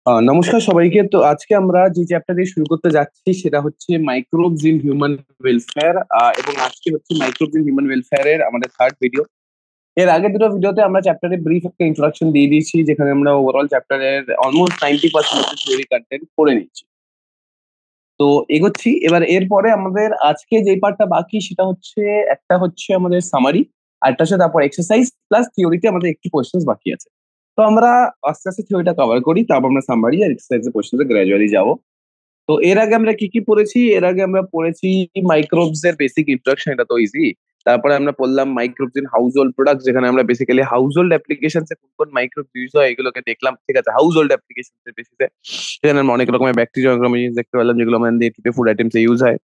নমস্কার সবাইকে। তো আজকে আমরা যে চ্যাপ্টার দিয়ে শুরু করতে যাচ্ছি সেটা হচ্ছে মাইক্রোবস ইন হিউম্যান ওয়েলফেয়ার। এবং আজকে হচ্ছে মাইক্রোবস ইন হিউম্যান ওয়েলফেয়ার এর আমাদের থার্ড ভিডিও। এর আগে দুটো ভিডিওতে আমরা চ্যাপ্টারে ব্রিফ একটা ইন্ট্রোডাকশন দিয়ে দিয়েছি, যেখানে আমরা ওভারঅল চ্যাপ্টারের অলমোস্ট 90% থিওরি কন্টেন্ট পড়ে নিচ্ছি। তো এগোচ্ছি এবার। এরপরে আমাদের আজকে যে পার্টটা বাকি সেটা হচ্ছে একটা হচ্ছে আমাদের সামারি, আর একটা হচ্ছে তারপর এক্সারসাইজ প্লাস থিওরিতে আমাদের একটু কোয়েশ্চেন্স বাকি আছে। তো আমরা আস্তে আস্তে থিওরিটা কভার করি, তারপর আমরা সামারি আর এক্সারসাইজের কোয়েশ্চেন্সে গ্র্যাজুয়ালি যাবো। তো এর আগে আমরা কি কি পড়েছি? এর আগে আমরা পড়েছি মাইক্রোবস এর বেসিক ইন্ট্রোডাকশন, এটা তো ইজি। তারপরে আমরা পড়লাম microbes in house hold product, যেখানে আমরা বেসিক্যালি হাউস হোল্ড অ্যাপ্লিকেশন কোন কোন মাইক্রোবস ইউজ হয় এগুলোকে দেখলাম। ঠিক আছে, হাউস হোল্ড অ্যাপ্লিকেশন এর বেসিসে সেখানে আমরা অনেক রকমের ব্যাকটেরিয়া, অনেক রকমের জিনিস দেখতে পেলাম যেগুলো আমাদের ফুড আইটেমস ইউজ হয়।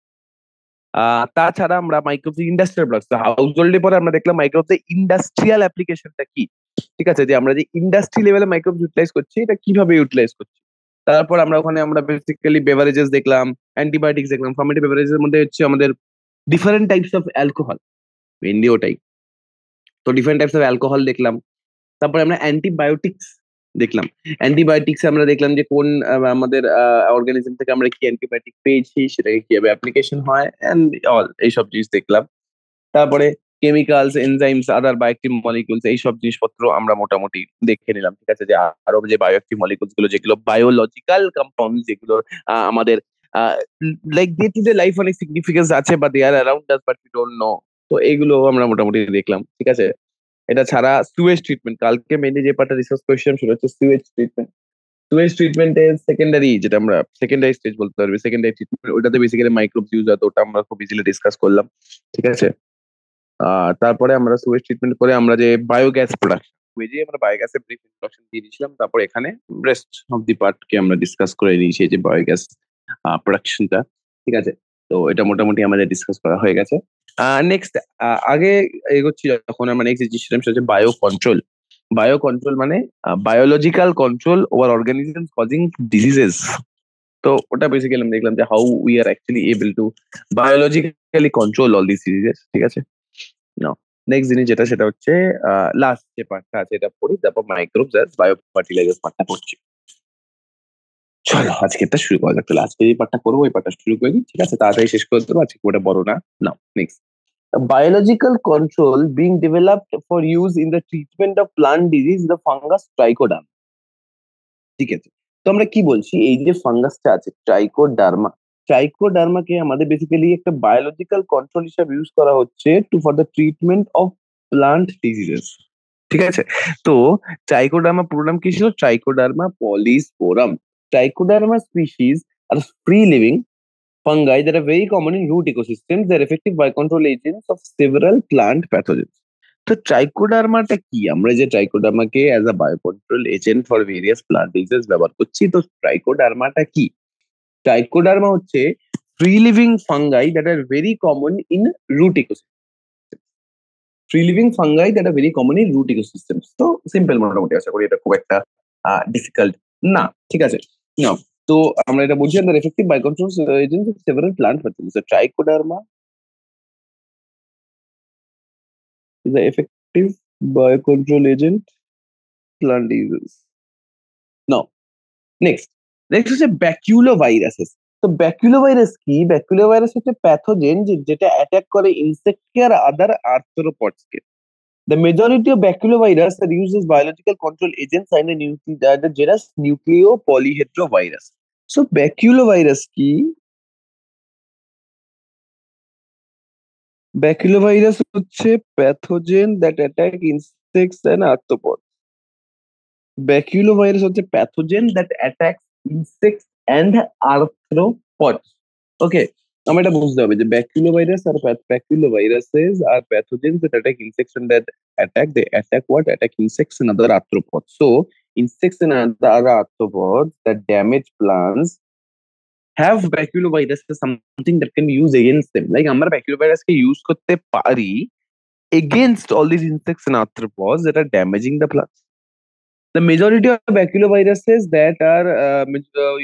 তাছাড়া আমরা মাইক্রোবস ইন্ডাস্ট্রিয়াল প্রোডাক্টস, হাউস হোল্ডে পরে আমরা দেখলাম মাইক্রোবস ইন্ডাস্ট্রিয়াল অ্যাপ্লিকেশনটা কি। ঠিক আছে, যে আমরা যে ইন্ডাস্ট্রি লেভেলে মাইক্রোবস ইউটিলাইজ করছি এটা কিভাবে ইউটিলাইজ করছি। তারপর আমরা ওখানে আমরা বেসিক্যালি বেভারেজেস দেখলাম, অ্যান্টিবায়োটিক্স দেখলাম। ফার্মেন্টেড বেভারেজের মধ্যে হচ্ছে আমাদের different types of alcohol, mainly ওটাই। তো ডিফারেন্ট টাইপস অফ অ্যালকোহল দেখলাম। তারপরে আমরা অ্যান্টিবায়োটিক্স দেখলাম। অ্যান্টিবায়োটিক্স আমরা দেখলাম যে কোন আমাদের অর্গানিজম থেকে আমরা কি অ্যান্টিবায়োটিক পেয়েছি, সেটাকে কিভাবে অ্যাপ্লিকেশন হয় এন্ড অল এইসব জিনিস দেখলাম। তারপরে কেমিক্যালস, এনজাইমস, আদার বায়োঅ্যাক্টিভ মলিকুলস, এইসব জিনিসপত্র আমরা মোটামুটি দেখে নিলাম। ঠিক আছে, যে আরো যে বায়োঅ্যাক্টিভ মলিকুলস গুলো, যেগুলো বায়োলজিক্যাল কম্পাউন্ড, যেগুলো আমাদের like day to day life অনেক সিগনিফিকেন্স আছে, বা they are around us but we don't know. তো এইগুলো আমরা মোটামুটি দেখলাম। ঠিক আছে, এটা ছাড়া সুয়েজ ট্রিটমেন্ট, কালকে মেনলি যে পার্টটা রিসার্চ কোয়েশ্চেন সেটা হচ্ছে সুয়েজ ট্রিটমেন্ট। সুয়েজ ট্রিটমেন্টের সেকেন্ডারি, যেটা আমরা সেকেন্ডারি স্টেজ বলতে পারবি, সেকেন্ডারি ট্রিটমেন্ট, ওটাতে বেসিক্যালি মাইক্রোবস ইউজ হয়, তো ওটা আমরা খুব ইজিলি ডিসকাস করলাম। ঠিক আছে, তারপরে আমরা সুয়েজ ট্রিটমেন্ট করে আমরা যে বায়োগ্যাস প্রোডাকশন, ওই যে আমরা বায়োগ্যাসের ব্রিফ ইন্ট্রোডাকশন দিয়ে দিয়েছিলাম, তারপর এখানে রেস্ট অফ দি পার্ট কে আমরা ডিসকাস করে নিয়েছি, যে বায়োগ্যাস প্রোডাকশনটা। ঠিক আছে, তো এটা মোটামুটি আমাদের ডিসকাস করা হয়ে গেছে। নেক্সট, আগে এগোচ্ছি, যখন আমরা নেক্সট যে সেটা হচ্ছে বায়ো কন্ট্রোল। বায়ো কন্ট্রোল মানে biological control over organism causing diseases. তো ওটা বেসিক্যালি আমরা দেখলাম যে how we are actually able to biologically control all this diseases. ঠিক আছে, নাও নেক্সট জিনিস যেটা সেটা হচ্ছে লাস্ট যে পার্টটা আছে এটা পড়ি, তারপর মাইক্রোবস অ্যাজ বায়ো ফার্টিলাইজার পার্টটা পড়ছি। চলো আজকে এটা শুরু করা যাক। তাহলে আজকে যে পার্টটা করবো ওই পার্টটা শুরু করে দিই। ঠিক আছে, তাড়াতাড়ি শেষ করে দেবো, আজকে ওটা বড় না। নাও next, biological control being developed for use in the treatment of plant disease, the fungus trichoderma. ঠিক আছে, তো আমরা কি বলছি, এই যে ফাঙ্গাসটা আছে ট্রাইকোডার্মা, ট্রাইকোডার্মাকে আমাদের বেসিক্যালি একটা বায়োলজিক্যাল কন্ট্রোল হিসেবে ইউজ করা হচ্ছে to for the treatment of plant diseases. ঠিক আছে, তো ট্রাইকোডার্মা পুরো নাম কি ছিল? Trichoderma polysporum. Trichoderma species are free living fungi that are very common in root ecosystems. They're effective biocontrol agents of several plant pathogens. তো ট্রাইকোডার্মাটা কি? আমরা যে ট্রাইকোডার্মাকে as a biocontrol agent for various plant disease ব্যবহার করছি, তো ট্রাইকোডার্মাটা কি? ট্রাইকোডার্মা হচ্ছে free living fungi that are very common in root ecosystem. Free living fungi that are very common in root ecosystems. তো সিম্পল, মোটামুটি আশা করি এটা খুব একটা ডিফিকাল্ট না। ঠিক আছে, না, তো আমরা এটা বুঝি under effective biocontrol agents of several plant pathogens. Trichoderma is the effective biocontrol agent plant diseases. Now, next, next হচ্ছে ব্যাকুলোভাইরাসেস। তো ব্যাকুলোভাইরাস কি? ব্যাকুলোভাইরাস হচ্ছে প্যাথোজেন যেটা অ্যাটাক করে ইনসেক্টকে আর আদার আর্থ্রোপডসকে। The majority of baculovirus are used as biological control agents and the genus Nucleopolyhedrovirus. So baculovirus কি? Baculovirus হচ্ছে pathogen that attack insects and arthropods. Baculovirus হচ্ছে pathogen that attacks insects and arthropods. Okay, আমরা এটা বুঝতে হবে যে baculovirus আর baculoviruses are pathogens that attack insects and that attack they attack what? Attack insects and other arthropods. So insects and other arthropods that damage plants have baculovirus as something that can be used against them. Like আমরা baculovirus কে use করতে পারি against all these insects and arthropods that are damaging the plants. The majority of baculoviruses that are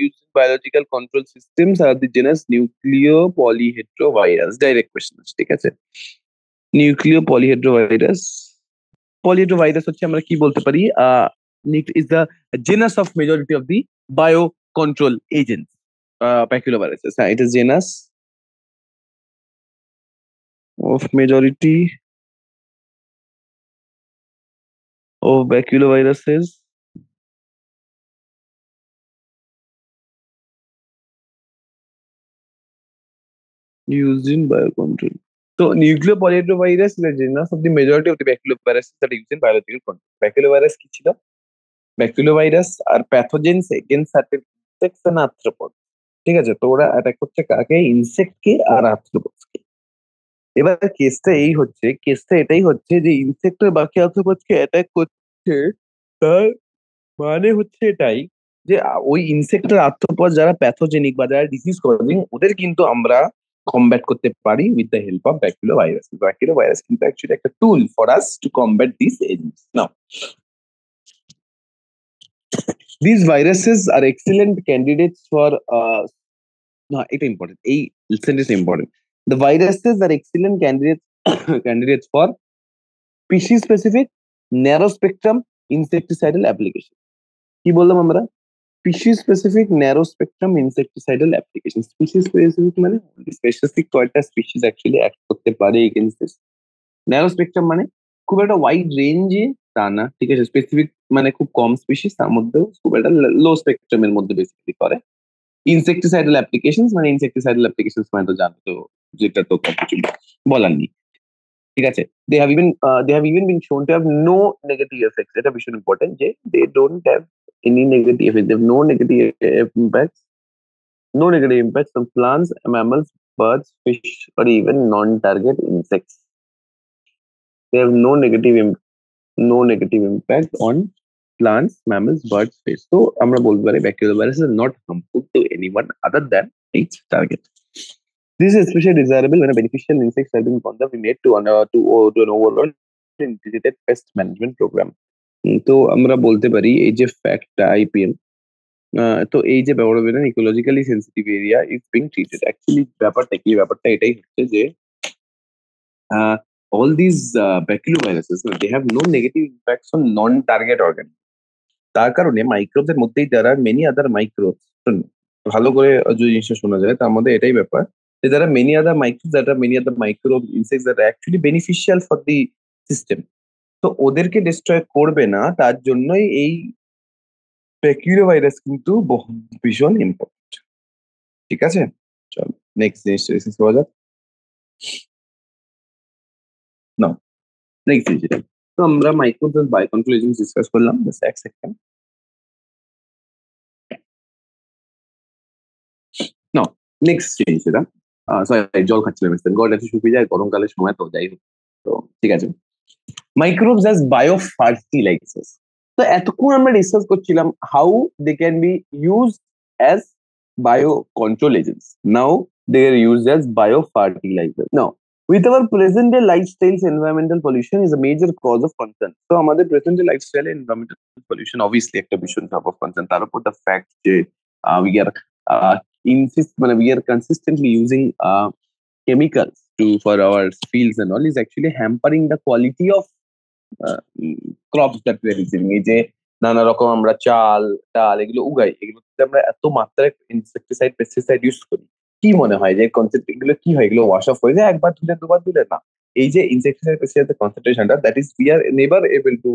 used in biological control systems are the genus Nucleopolyhedrovirus. Direct question, ঠিক আছে? Nucleopolyhedrovirus. Polyhedrovirus হচ্ছে আমরা কি বলতে পারি? Is the genus of majority of the biocontrol agents, baculoviruses. It is genus of majority of baculoviruses used in biocontrol. So nucleopolyadrovirus is a genus of the majority of the baculoviruses that are used in biological control. Baculovirus কি ছিল? Baculovirus are pathogens against certain insects and arthropods. ঠিক আছে, তো ওরা attack করছে কাকে? Insect কে আর arthropods কে। এবার কেসটা এটাই হচ্ছে যে ইনসেক্ট আর বাকি আর্থ্রোপডস কে অ্যাটাক করছে, তার মানে হচ্ছে এটাই যে ওই ইনসেক্ট আর আর্থ্রোপড যারা প্যাথোজেনিক বা যারা ডিজিজ কজিং ওদের কিন্তু আমরা কমব্যাট করতে পারি উইথ দ্য হেল্প অফ ব্যাকুলোভাইরাস। ব্যাকুলোভাইরাস কিন্তু অ্যাকচুয়ালি একটা tool for us to combat this agents. Now these viruses are excellent candidates for no এটা ইম্পর্টেন্ট, এই sentence important. the viruses are excellent candidates candidates for species specific narrow spectrum insecticidal application। কি বললাম আমরা? species specific narrow spectrum insecticidal application। species specific মানে specific কয়টা species actually act করতে পারে against this. Narrow spectrum মানে খুব একটা ওয়াইড রেঞ্জে তা না, ঠিক আছে। স্পেসিফিক মানে খুব কম স্পিসিস, তার মধ্যেও খুব একটা লো স্পেকট্রামের মধ্যে বেসিক্যালি করে। ইনসেক্টিসাইডাল অ্যাপ্লিকেশনস মানে ইনসেক্টিসাইডাল অ্যাপ্লিকেশনস মানে তো জানো তো, যেটা তো কিছু বলার নেই, ঠিক আছে। they have even been shown to have no negative effects। এটা ভীষণ ইম্পর্টেন্ট যে they don't have any negative effects, they have no negative impacts, no negative impacts on plants, mammals, birds, fish, or even non-target insects। They have no negative impact on plants, mammals, birds, fish। So আমরা বলতে পারি baculovirus is not harmful to anyone other than its target। This is especially desirable when a beneficial insects have been contaminated to an overall integrated pest management program। তো আমরা বলতে পারি এই যে ফ্যাক্টটা IPM, তো এই যে বড় বড় ecologically sensitive area is being treated. Actually ব্যাপারটা এটাই হচ্ছে যে all these baculoviruses, they have no negative impacts on non-target organ। তার কারণে মাইক্রোবদের মধ্যেই there are many other microbes। ভালো করে যে জিনিসটা শোনা যায় তার মধ্যে এটাই ব্যাপার যে there are many other microbes, that are many other microbe insects that are actually beneficial for the system। তো ওদেরকে ডিস্ট্রয় করবে না, তার জন্যই এই ব্যাকুলোভাইরাস কিন্তু ভীষণ ইম্পর্টেন্ট, ঠিক আছে। চল নেক্সট জিনিসটা ডিসকাস করা যাক। নাও নেক্সট জিনিস, তো আমরা microbes and biocontrol agents discuss করলাম, জাস্ট এক সেকেন্ড। নাও নেক্সট জিনিস এটা, সরি জল খাচ্ছিলাম, গড এত শুকিয়ে যায় গরমকালের সময়, তো যাই হোক, তো ঠিক আছে। Microbes as biofertilisers. তো এতক্ষণ আমরা ডিসকাস করছিলাম how they can be use as biocontrol agents. Now they are use as biofertiliser. Now with our present day lifestyles, environmental pollution is a major cause of concern। তো আমাদের present day lifestyle environmental pollution obviously একটা ভীষণ top of concern। তার উপর the fact যে we are মানে we are consistently using chemicals to for our fields and all is actually hampering the quality of crops that we are receiving. এই যে নানা রকম আমরা চাল ডাল এগুলো উগাই, এগুলোতে আমরা এত মাত্রায় ইনসেক্টিসাইড পেস্টিসাইড ইউজ করি, কি মনে হয় যে কনসেপ্ট এগুলো কি হয়, এগুলো ওয়াশ অফ হয়ে যায় একবার ধুলে দুবার ধুলে? না, এই যে ইনসেক্টিসাইড পেস্টিসাইড কনসেন্ট্রেশনটা, that is we are never able to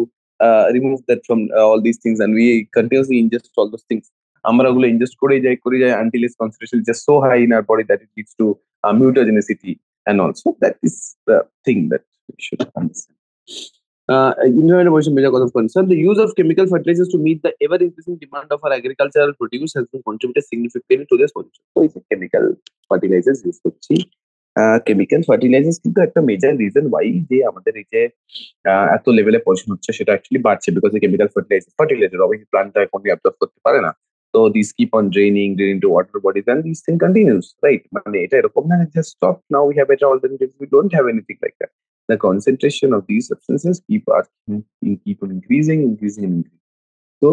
remove that from all this things and we continuously ingest all those things. আমরা ওগুলো ইনজেস্ট করেই যাই until its concentration just so high in our body that it leads to mutagenicity and also that is the thing that we should understand। Environmental pollution major cause of concern. The use of chemical fertilizers to meet the ever increasing demand of our agricultural produce has been contributed significantly to this pollution। So it's a chemical fertilizers use করছি। chemical fertilizers কিন্তু একটা major reason why যে আমাদের এই যে এত লেভেলে pollution হচ্ছে সেটা অ্যাকচুয়ালি বাড়ছে, বিকজ chemical fertilizer obviously প্লান্টটা এখনই অ্যাবজর্ব করতে পারে না। তো these keep on draining to water bodies and this thing continues, right? মানে এটা এরকম না just stop, now we have better alternatives, we don't have anything like that। The concentration of these substances keep on increasing. So,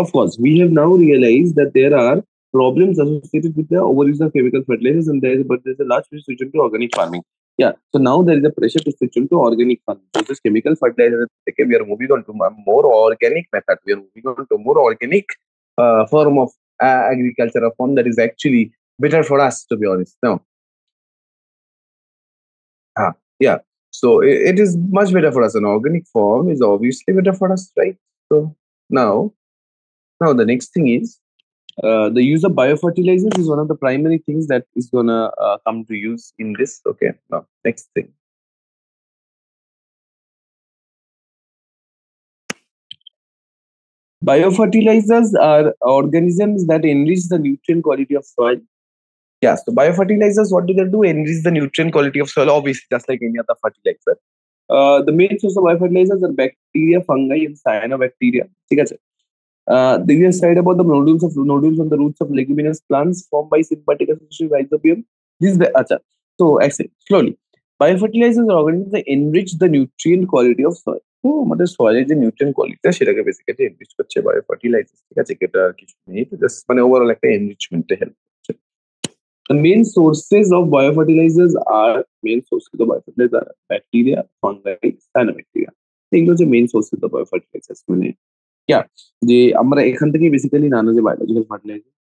of course, we have now realized that there are problems associated with the overuse of chemical fertilizers, and there's a large switch into organic farming। Yeah, so now there is a pressure to switch into organic farming. So this chemical fertilizer, we are moving on to more organic method. We are moving on to more organic form of agriculture, a form that is actually better for us, to be honest. No. Yeah. So it is much better for us. An organic form is obviously better for us, right? So now, now the next thing is the use of biofertilizers is one of the primary things that is gonna come to use in this. Okay. Now, next thing. Biofertilizers are organisms that enrich the nutrient quality of soil. Yeah, so biofertilizers, what do they do? Enrich the nutrient quality of soil, obviously, just like any other fertilizer. The main source of biofertilizers are bacteria, fungi, and cyanobacteria. ঠিক আছে? The you said about the nodules on the roots of leguminous plants formed by symbiotic association with rhizobium. Acha. So actually, slowly. Biofertilizers are organisms that enrich the nutrient quality of soil. তো আমাদের সয়েলের যে nutrient কোয়ালিটিটা সেটাকে basically enrich করছে biofertiliser, ঠিক আছে? এটা আর কিছু নেই, জাস্ট মানে ওভারঅল একটা এনরিচমেন্টে হেল্প করছে। The main sources of biofertilizers are bacteria, fungi, cyanobacteria. এগুলো হচ্ছে মেইন সোর্সেস অফ বায়োফার্টিলাইজার্স। মানে ইয়া, যে আমরা এখান থেকে বেসিক্যালি নানো যে biological fertiliser,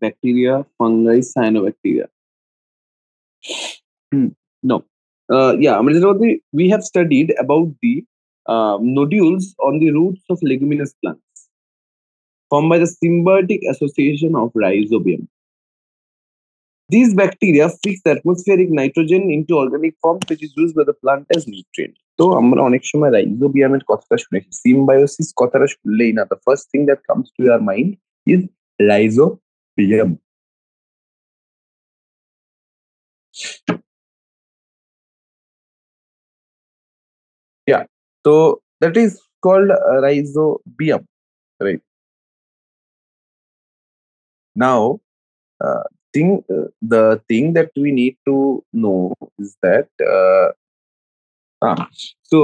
bacteria, fungi, cyanobacteria. No. Yeah, আমরা যেটা বলতে, we have studied about the nodules on the roots of leguminous plants formed by the symbiotic association of rhizobium. These bacteria fix the atmospheric nitrogen into organic forms which is used by the plant as nutrient. তো আমরা অনেক সময় রাইজোবিয়ামের কথাটা শুনেছি, symbiosis কথাটা শুনলেই না, the first thing that comes to your mind is rhizobium. Yeah, so that is called rhizobium, right? Now, the thing that we need to know is that so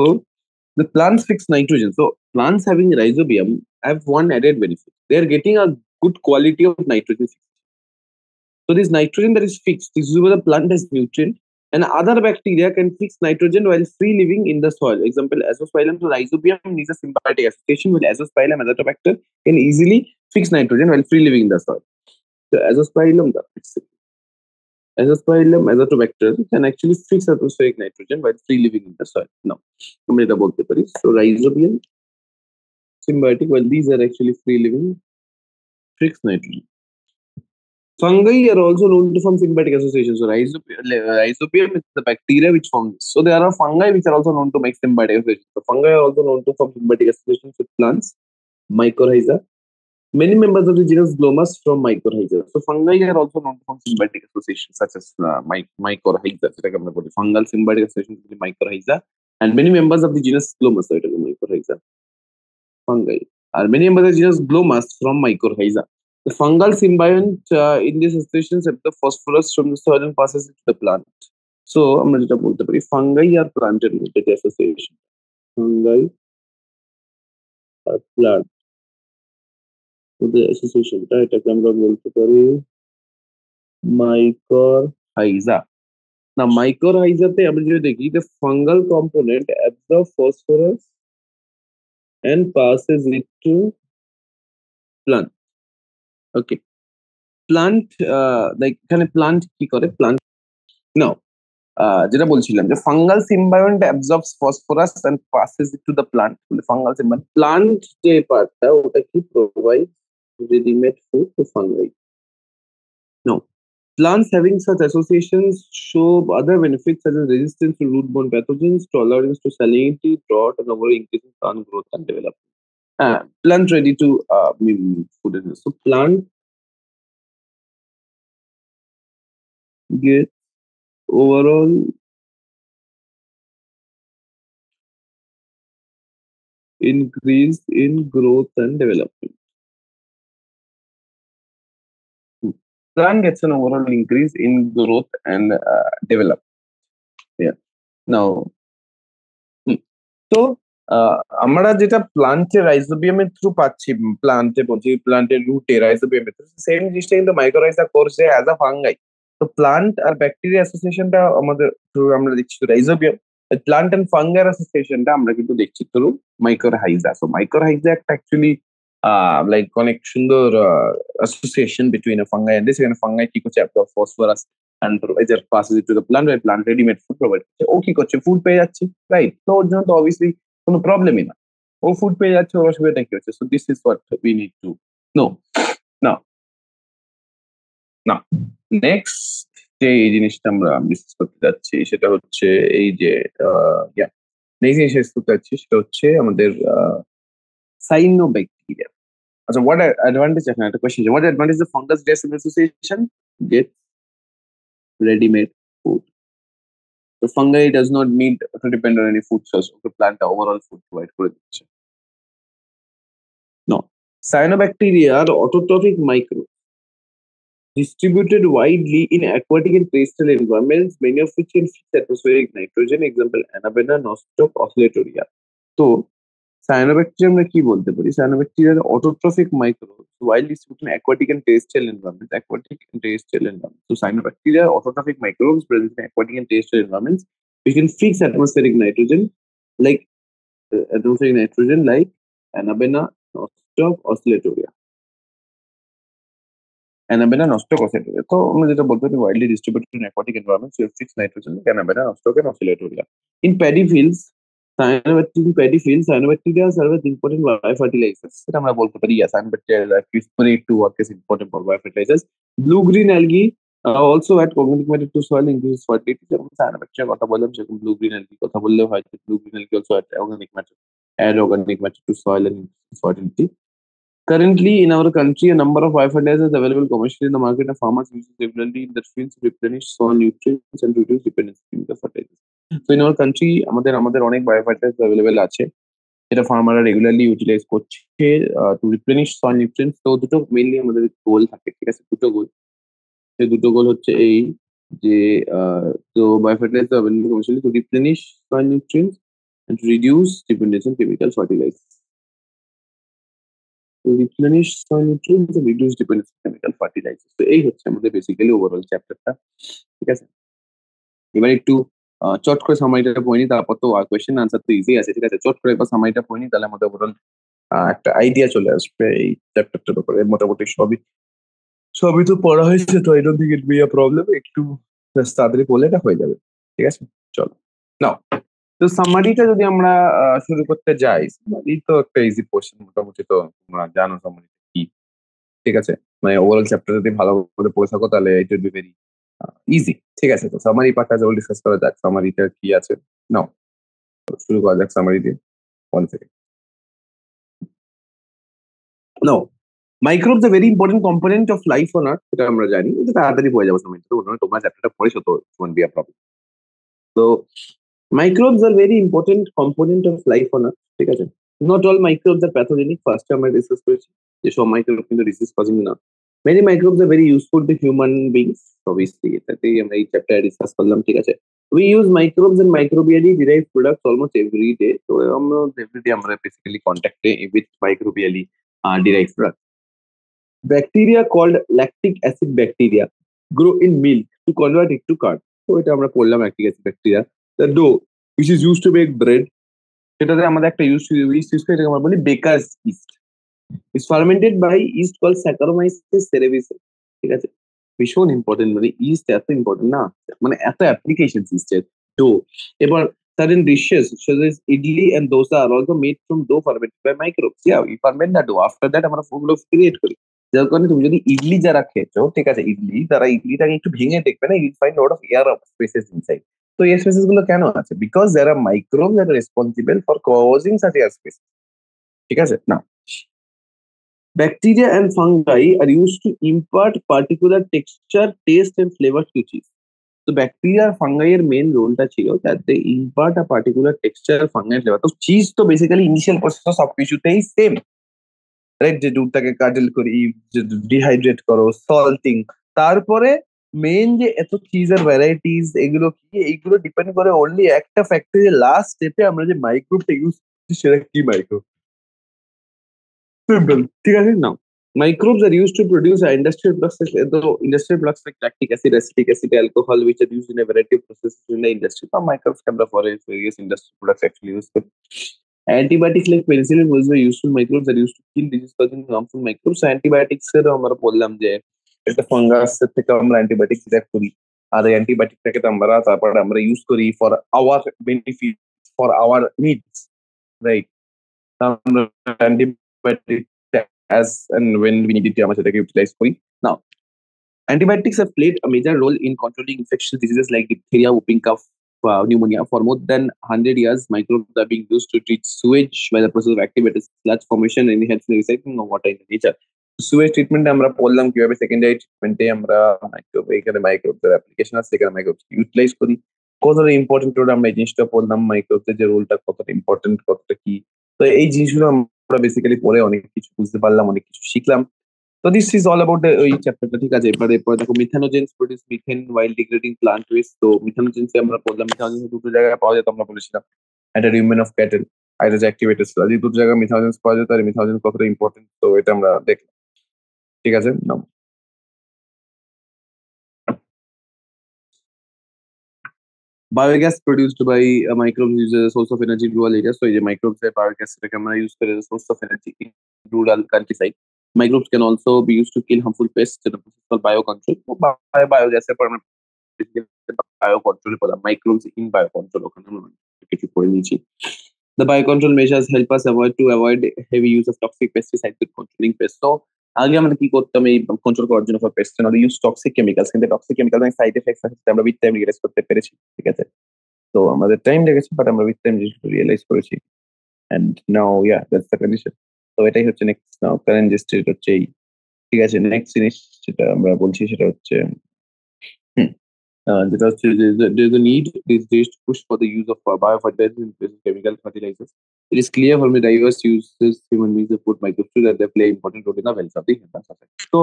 the plants fix nitrogen. So plants having rhizobium have one added benefit. They are getting a good quality of nitrogen. So this nitrogen that is fixed is used by the plant as nutrient, and other bacteria can fix nitrogen while free living in the soil. Example, Azospirillum to rhizobium needs a symbiotic association with Azospirillum azotobacter can easily fix nitrogen while free living in the soil. So Azospirillum azotobacter can actually fix atmospheric nitrogen while free living in the soil. Now, আমরা এটা বলতে পারি, so rhizobium symbiotic, while these are actually free living, fix nitrogen. Fungi are also known to form symbiotic associations. So rhizobium is the bacteria which forms this. So there are fungi which are also known to make symbiotic associations. So fungi are also known to form symbiotic associations with plants, mycorrhiza. Many members of the genus Glomus from mycorrhiza. So fungi are also known to form symbiotic associations such as mycorrhiza. Fungal symbiotic associations with mycorrhiza, and many members of the genus Glomus. So mycorrhiza. Fungi are many members of the genus Glomus from mycorrhiza. The fungal symbiont in this association accepts the phosphorus from the soil and passes it to the plant. So আমরা যেটা বলতে পারি, fungi আর প্লান্টের মধ্যে যে association, fungi আর plant মধ্যে associationটা, এটাকে আমরা বলতে পারি mycorrhiza. Now mycorrhizaতে আমরা যদি দেখি, the fungal component absorbs phosphorus and passes it to plant. Okay, plant like এখানে plant কি করে, plant now যেটা বলছিলাম যে fungal symbiont absorbs phosphorus and passes it to the plant. Fungal symbiont plant যে পার্টটা, ওটা কি provide readymade food to fungi. Now plants having such associations show other benefits such as resistance to root-borne pathogens, tolerance to salinity, drought, and overall increase in plant growth and development. Plant ready to food. So plant get overall increase in growth and development. Plant gets an overall increase in growth and development. Yeah. Now, so আমরা যেটা প্লান্টের রাইজোবিয়ামের through পাচ্ছি, প্লান্টের রুটে রাইজোবিয়ামের through, same জিনিসটা কিন্তু mycorrhiza করছে as a fungi. তো প্লান্ট আর ব্যাকটেরিয়া অ্যাসোসিয়েশনটা আমাদের through আমরা দেখছি রাইজোবিয়াম, প্লান্ট এন্ড ফাঙ্গার অ্যাসোসিয়েশনটা আমরা কিন্তু দেখছি থ্রু মাইক্রোরহাইজা। সো মাইক্রোরহাইজা একটা অ্যাকচুয়ালি লাইক অনেক সুন্দর association between a fungi and this. এখানে ফাঙ্গাই কি করছে, absorb phosphorus and either passes it to the plant where plant ready-made food provide করছে। ও কি করছে, ফুড পেয়ে যাচ্ছে, রাইট? তো ওর জন্য তো অবভিয়াসলি কোনো প্রবলেমই না, ও ফুড পেয়ে যাচ্ছে, ওর অসুবিধা কি হচ্ছে? So this is what we need to know. না, না, নেক্সট যে এই জিনিসটা আমরা ডিসকাস করতে যাচ্ছি সেটা হচ্ছে এই যে নেক্সট জিনিস ডিসকাস করতে যাচ্ছি সেটা হচ্ছে আমাদের সাইনোব্যাকটেরিয়া। আচ্ছা, হোয়াট অ্যাডভান্টেজ, এখানে একটা question, what advantage of fungus gas association get ready-made food? So fungi does not need to depend on any food source of the plant, overall food provide করে দিচ্ছে। No, cyanobacteria are autotrophic microbes distributed widely in aquatic and terrestrial environments, many of which can fix atmospheric nitrogen. Example: Anabaena, Nostoc, Oscillatoria. তো cyanobacteria আমরা কি বলতে পারি? Cyanobacteria autotrophic microbes widely distributed in aquatic and terrestrial environments. Aquatic and terrestrial environments. So cyanobacteria are autotrophic microbes present in aquatic and terrestrial environments which can fix atmospheric nitrogen like Anabaena, Nostoc, Oscillatoria. Anabaena, Nostoc, Oscillatoria. তো আমরা যেটা বলতে পারি widely distributed in aquatic environments which fix nitrogen like Anabaena, Nostoc and Oscillatoria. In paddy fields, cyanobacteria serve as important biofertilizers. সেটা আমরা বলতে পারি, yes, cyanobacteria are prepared to work as important for biofertilizers. Blue-green algae also add organic matter to soil, increases fertility. যেমন cyanobacteria কথা বললাম, সেরকম blue-green algae কথা বললেও হয়। Blue-green algae also add organic matter to soil and increases fertility. Currently, in our country, a number of biofertilizers available commercially in the market and farmers use it regularly in their fields to replenish soil nutrients and reduce dependency on the fertilizers. So in our country, আমাদের অনেক biofertiliser available আছে, এটা ফার্মাররা regularly utilise করছে two replenish soil nutrients. তো দুটো mainly আমাদের গোল থাকে, ঠিক আছে? দুটো গোল, সেই দুটো গোল হচ্ছে এই যে তো biofertilizer available commercially to replenish soil nutrients and reduce dependence on chemical fertilizer. To replenish soil nutrients and reduce dependence on chemical fertilizers. তো এই হচ্ছে আমাদের বেসিক্যালি ওভারঅল চ্যাপ্টারটা, ঠিক আছে? এবার একটু চট করে সামারিটা পড়ে নিই, তারপর তো কোয়েশ্চেন আনসার তো ইজি আছে, ঠিক আছে? চট করে একবার সামারিটা পড়ে নিই, তাহলে আমাদের ওভারঅল একটা আইডিয়া চলে আসবে এই চ্যাপ্টারটার ব্যাপারে। মোটামুটি সবই তো পড়া হয়েছে, তো I don't think it be a problem. একটু তাড়াতাড়ি পড়লে এটা হয়ে যাবে, ঠিক আছে? চলো নাও, তো সামারিটা যদি আমরা শুরু করতে যাই, সামারি তো একটা ইজি কোশ্চেন, মোটামুটি তো তোমরা জানো সামারি কি, ঠিক আছে? মানে ওভারঅল চ্যাপ্টার যদি ভালো করে পড়ে থাকো তাহলে ইট উইল বি ভেরি ইজি, ঠিক আছে? তো সামারি পার্টটা যেমন ডিসকাস করা যাক, সামারিটা কি আছে নাও, শুরু করা যাক সামারি দিয়ে। 1 second. Now, microbes a very important component of life on earth, এটা আমরা জানি। এটা তাড়াতাড়ি পড়ে যাবো সামারিটা, তোমরা চ্যাপ্টারটা পড়েছো তো ওন্ট বি আ প্রবলেম। তো microbes are very important component of life on earth, ঠিক আছে? Not all microbes are pathogenic. First আমরা ডিসকাস করেছি যে সব মাইক্রোব কিন্তু ডিজিজ কজিং না। Many microbes are very useful to human beings. Obviously এটাতেই আমরা এই চ্যাপ্টারে ডিসকাস করলাম, ঠিক আছে? We use microbes and microbially derived products almost every day. So every day আমরা basically contact with microbially derived products. Bacteria called lactic acid bacteria grow in milk to convert it to curd. তো এটা আমরা পড়লাম, lactic acid bacteria. The dough which is used to make bread, সেটাতে আমাদের একটা use করে, এটাকে আমরা বলি baker's yeast. Is fermented by yeast called saccharomyces cerevisiae, ঠিক আছে? ভীষণ ইম্পর্টেন্ট, মানে ইস্ট এত ইম্পর্টেন্ট না, মানে এত অ্যাপ্লিকেশন ইস্টের। ডো, এবার certain dishes such as idli and dosa are also made from dough fermented by microbes. Yeah, we ferment the dough. After that আমরা ফুডগুলো ক্রিয়েট করি। যার কারণে তুমি যদি ইডলি যারা খেয়েছো, ঠিক আছে, তারা ইডলিটাকে একটু ভেঙে দেখবে না, you find lot of air spaces inside. তো এয়ার স্পেসেস গুলো কেন আছে? Because there are microbes that are responsible for causing such air space, ঠিক আছে? না, bacteria and fungi are used to impart particular texture, taste and flavor to cheese. তো bacteria আর fungi এর মেন রোলটা ছিল that they impart a particular texture, fungi flavour. তো cheese তো বেসিক্যালি ইনিশিয়াল প্রসেস সবকিছুতেই সেম, রাইট? যে দুধটাকে কাডেল করি, ডিহাইড্রেট করো, সল্টিং, তারপরে মেন যে এত চিজের ভ্যারাইটিস এগুলো কি, এইগুলো ডিপেন্ড করে অনলি একটা ফ্যাক্টরি। লাস্ট স্টেপে আমরা যে মাইক্রোবটা ইউজ করছি সেটা কি মাইক্রোব, সিম্পল, ঠিক আছে? নাও, Microbes are used to produce industrial products, industrial products like lactic acid, acetic acid, alcohol, which are used in a variety of processes in the industry. Some microbes can be for various industrial products actually used. Antibiotics like penicillin was were useful microbes are used to kill disease-causing harmful microbes. So antibiotics এর আমরা বললাম যে একটা fungus থেকে আমরা antibiotic detect করি আর এই অ্যান্টিবায়োটিকটাকে তো আমরা তারপরে আমরা ইউজ করি for our benefit for our needs right আমরা antibiotic as and when we need it আমরা সেটাকে ইউটিলাইজ করি নাও antibiotics have played a major role in controlling infectious diseases like diphtheria, whooping cough, pneumonia. For more than 100 years, microbes are being used to treat sewage by the process of activated sludge formation and enhancing the recycling of water in nature. Sewage treatment আমরা বললাম কিভাবে secondary ট্রিটমেন্টে আমরা microbe এখানে মাইক্রোবসের application আছে এখানে microbes utilise করি কতটা important role আমরা এই জিনিসটা বললাম মাইক্রোবসের যে রোলটা কতটা ইম্পর্টেন্ট কতটা কি তো এই জিনিসগুলো আমরা বেসিক্যালি পড়ে অনেক কিছু বুঝতে পারলাম অনেক কিছু শিখলাম So this is all about the chapter ঠিক আছে এরপরে দেখো methanogens produce methane while degrading plant waste তো মিথানোজেন্স আমরা বললাম মিথানোজেন্স দুটো জায়গায় পাওয়া যেত আমরা বলেছিলাম একটা রিউমেন অফ ক্যাটেল আর এটা অ্যাক্টিভেটেড সেল এই দুটো জায়গায় মিথানোজেন্স পাওয়া যেত আর মিথানোজেন্স কতটা ইম্পর্টেন্ট তো এটা আমরা দেখলাম ঠিক আছে নাও Biogas produced by microbes is a source of energy in rural areas. So, microbes are biogas that can be used as a source of energy in rural countryside. Microbes can also be used to kill harmful pests in a process called biocontrol. So, biogas is biocontrol for the microbes in biocontrol. The biocontrol measures help us avoid heavy use of toxic pesticides with controlling pests. So, আগে আমরা কি করতাম এই control করার জন্য for paste আমরা use toxic chemicals কিন্তু toxic chemical এর সাইড এফেক্টস আছে আমরা উইথ টাইম রিয়েলাইজ করতে পেরেছি ঠিক আছে তো আমাদের টাইম লেগেছে বাট আমরা উইথ টাইম জিনিসটা রিয়েলাইজ করেছি and now yeah that's the condition তো এটাই হচ্ছে নেক্সট নাও কারেন্ট যে স্টেট হচ্ছে এই ঠিক আছে নেক্সট জিনিস যেটা আমরা বলছি সেটা হচ্ছে যেটা হচ্ছে যে there is a need these days to push for the use of biofertilizers in place of chemical fertilizers. It is clear from the diverse uses human beings have put microbes to that they play important role in the welfare of the human society. So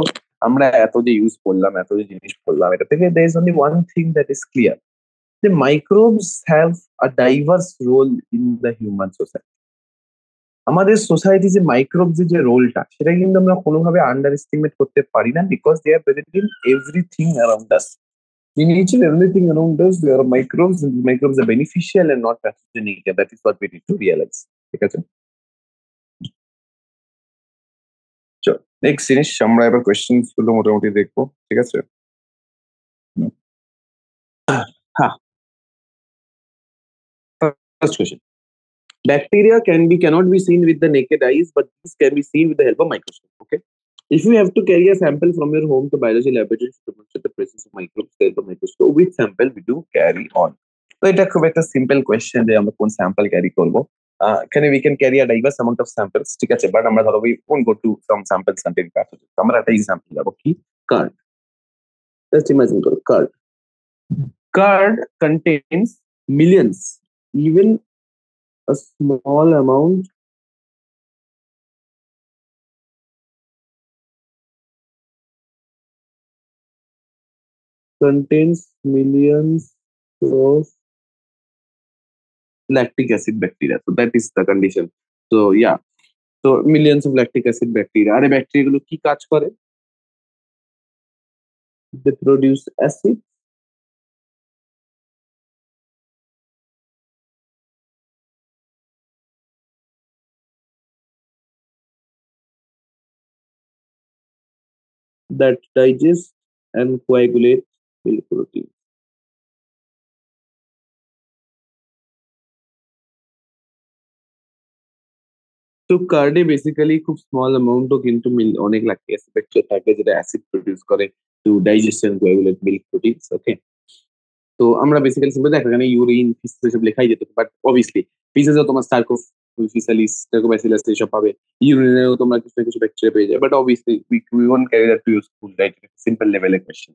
আমরা এত যে use করলাম এত যে জিনিস করলাম এটা থেকে there is only one thing that is clear. The microbes have a diverse role in the human society. আমাদের সোসাইটি যে মাইক্রোবস যে রোলটা সেটা কিন্তু আমরা কোনোভাবে আন্ডার এস্টিমেট করতে পারি না because they are present in everything around us in each and everything around us there are microbes and these microbes are beneficial and not pathogenic and that is what we need to realize ঠিক আছে চল next জিনিস আমরা এবার questions গুলো মোটামুটি দেখবো ঠিক আছে হ্যাঁ first question bacteria cannot be seen with the naked eyes but these can be seen with the help of microscope okay if you have to carry a sample from your home to biology laboratory to demonstrate the presence of microbes with the help of microscope which sample we do carry on so এটা খুব একটা simple question যে আমরা কোন sample carry করব এখানে we can carry a diverse amount of samples ঠিক আছে বাট আমরা ধরো we won't go to some samples contain pathogens আমরা একটা এক্সাম্পল দেব কি curd just imagine curd contains millions even a small amount contains millions of lactic acid bacteria. So that is the condition. So yeah, so millions of lactic acid bacteria. Are bacteria গুলো কি কাজ করে? They produce acid. That digest and coagulate milk protein. তো কার্ডে basically খুব small অ্যামাউন্টও কিন্তু অনেক lactic acid bacteria থাকে যেটা অ্যাসিড প্রডিউস করে two digestion coagulate milk proteins ওকে তো আমরা বেসিক্যালি সিম্পল দেখো এখানে ইউরিন ফিসেস এসব লেখাই যেত বাট অবভিয়াসলি ফিসেসও তোমার স্টার্কোফিসালিস স্টার্কোব্যাসিলাস এসব পাবে ইউরিনেও তোমরা কিছু না কিছু ব্যাকটেরিয়া পেয়ে যাবে but obviously we won't carry that to useful right simple লেভেলের কোয়েশ্চেন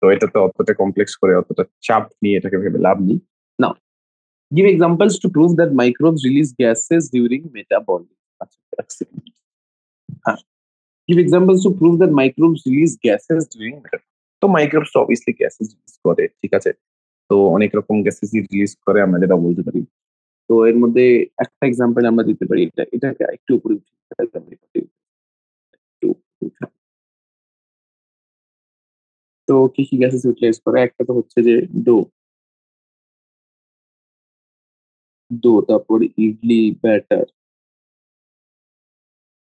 তো এটা তো অতটা কমপ্লেক্স করে অতটা চাপ নিয়ে এটাকে ভেবে লাভ নেই নাও give examples to prove that microbes release gases during metabolism. Give examples to prove that microbes release gases during metabolism. So microbes obviously gases release করে ঠিক আছে তো অনেক রকম গ্যাসেস রিলিজ করে আমরা যেটা বলতে পারি তো এর মধ্যে একটা এক্সাম্পল আমরা দিতে পারি এটাকে একটু উপরে তো কি কি গ্যাসেস ইউটিলাইজ করে? একটা তো হচ্ছে যে ডো, তারপর ইডলি ব্যাটার,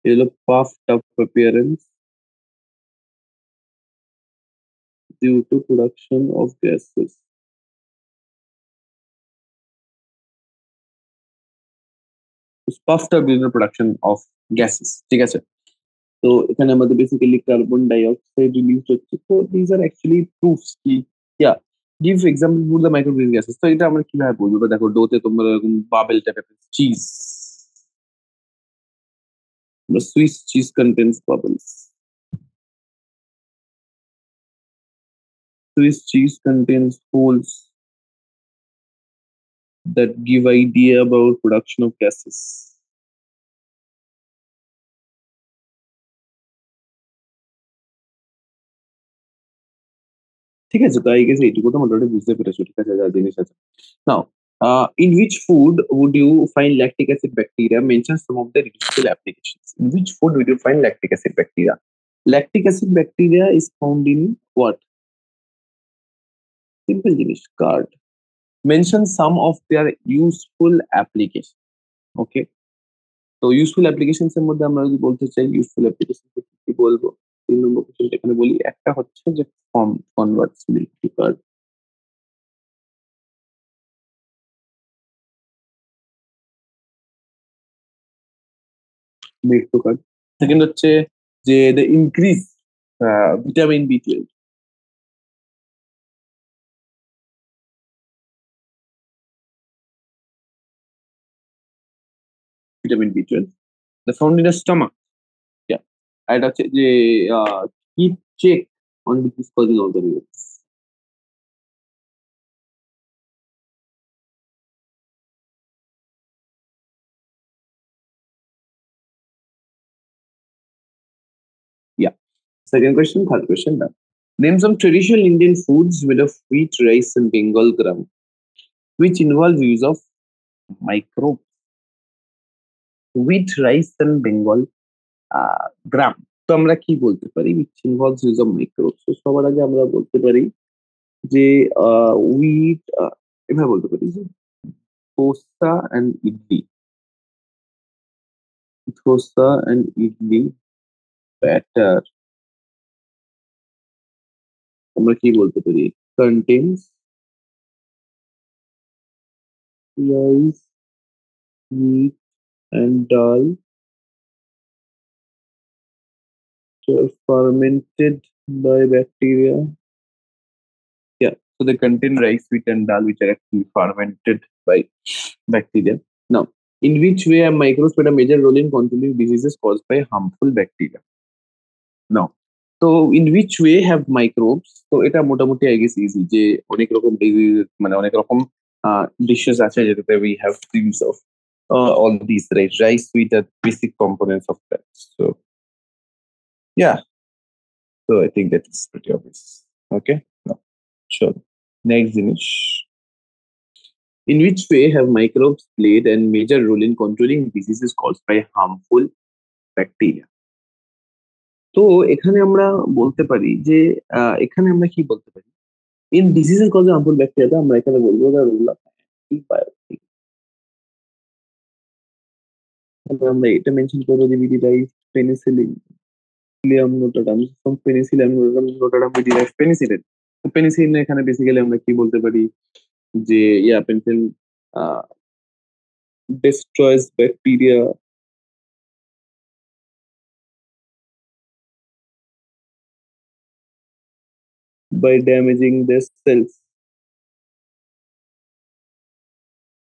এগুলো puffed up appearance due to production of gases. puffed up due to production of gases, ঠিক আছে? তো এখানে আমাদের basically carbon dioxide release হচ্ছে। তো দিস আর অ্যাকচুয়ালি প্রুফস কি, yeah, give example for the microgreen gases. তো এটা আমরা কিভাবে বলবো? বা দেখো, ডোতে তোমরা এরকম বাবেল টাইপের cheese, Swiss cheese contains bubbles, Swiss cheese contains holes that give idea about production of gases. ঠিক আছে, তো আই গেস এইটুকু তো মোটামুটি বুঝতে পেরেছো, ঠিক আছে, যা জিনিস আছে। নাও, in which food would you find lactic acid bacteria? Mention some of the useful applications. In which food would you find lactic acid bacteria? Lactic acid bacteria is found in what? Simple জিনিস, curd. Mention some of their useful applications. Okay. তো useful applications এর মধ্যে আমরা যদি বলতে চাই useful application কি বলবো? 3 নম্বর কোশ্চেনটা এখানে বলি। একটা হচ্ছে যে form converts milk to curd, milk to curd. Second হচ্ছে যে the increase vitamin B 12, vitamin B 12 the found in the stomach. আর এটা হচ্ছে যে keep check on disease causing all the reasons, yeah. Second question, third question না। Name some traditional Indian foods made of wheat, rice, and Bengal gram, which involve use of microbes. Wheat, rice, and Bengal গ্রাম। তো আমরা কি বলতে পারি? which involves use of microbes। তো সবার আগে আমরা বলতে পারি যে উইট, এভাবে বলতে পারি যে dosa and idli, dosa and idli batter আমরা কি বলতে পারি? contains rice, wheat, and dal which are fermented by bacteria. Yeah, so they contain rice, wheat, and dal which are actually fermented by bacteria. Now, in which way have microbes played a major role in controlling diseases caused by harmful bacteria? Now, তো in which way have microbes, তো এটা মোটামুটি I guess easy, যে অনেক রকম disease, মানে অনেক রকম ডিশেস আছে যেটাতে we have use of all these, right? Rice, wheat are basic components of that. So yeah, so I think that is pretty obvious. Okay, no, sure. Next জিনিস, in which way have microbes played a major role in controlling diseases caused by harmful bacteria? তো এখানে আমরা বলতে পারি যে এখানে আমরা কি বলতে পারি? In diseases cause harmful bacteria আমরা এখানে বলবো the role of antibiotic। তাহলে আমরা এটা মেনশন করবো যে we derive penicillin, Penicillium notatum from Penicillium notatum we derive penicillin। তো penicillin এখানে বেসিক্যালি আমরা কি বলতে পারি? যে penicillin uh, destroys bacteria by damaging their cells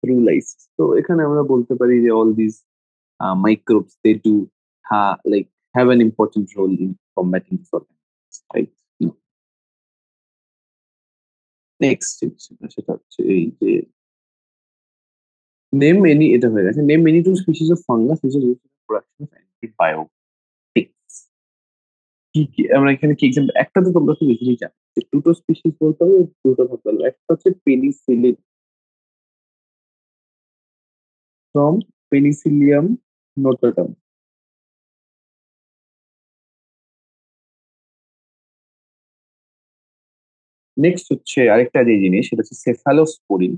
through lysis। তো এখানে আমরা বলতে পারি যে all these microbes they do like have an important role in combating this organisms, right? Next সেটা হচ্ছে এই যে নেম মেনি, এটা হয়ে গেছে। Name many two species of fungus which are used in the production of antibiotics। কি কি আমরা এখানে কি এক্সাম্পল, একটা তো তোমরা তো বেশি জানো যে দুটো স্পিসিস বলতে হবে, দুটো ভাগ বলবো। একটা হচ্ছে পেনিসিলিন ফ্রম পেনিসিলিয়াম নোটাটাম, নেক্সট হচ্ছে আরেকটা যে জিনিস সেটা হচ্ছে সেফালোস্পোরিন।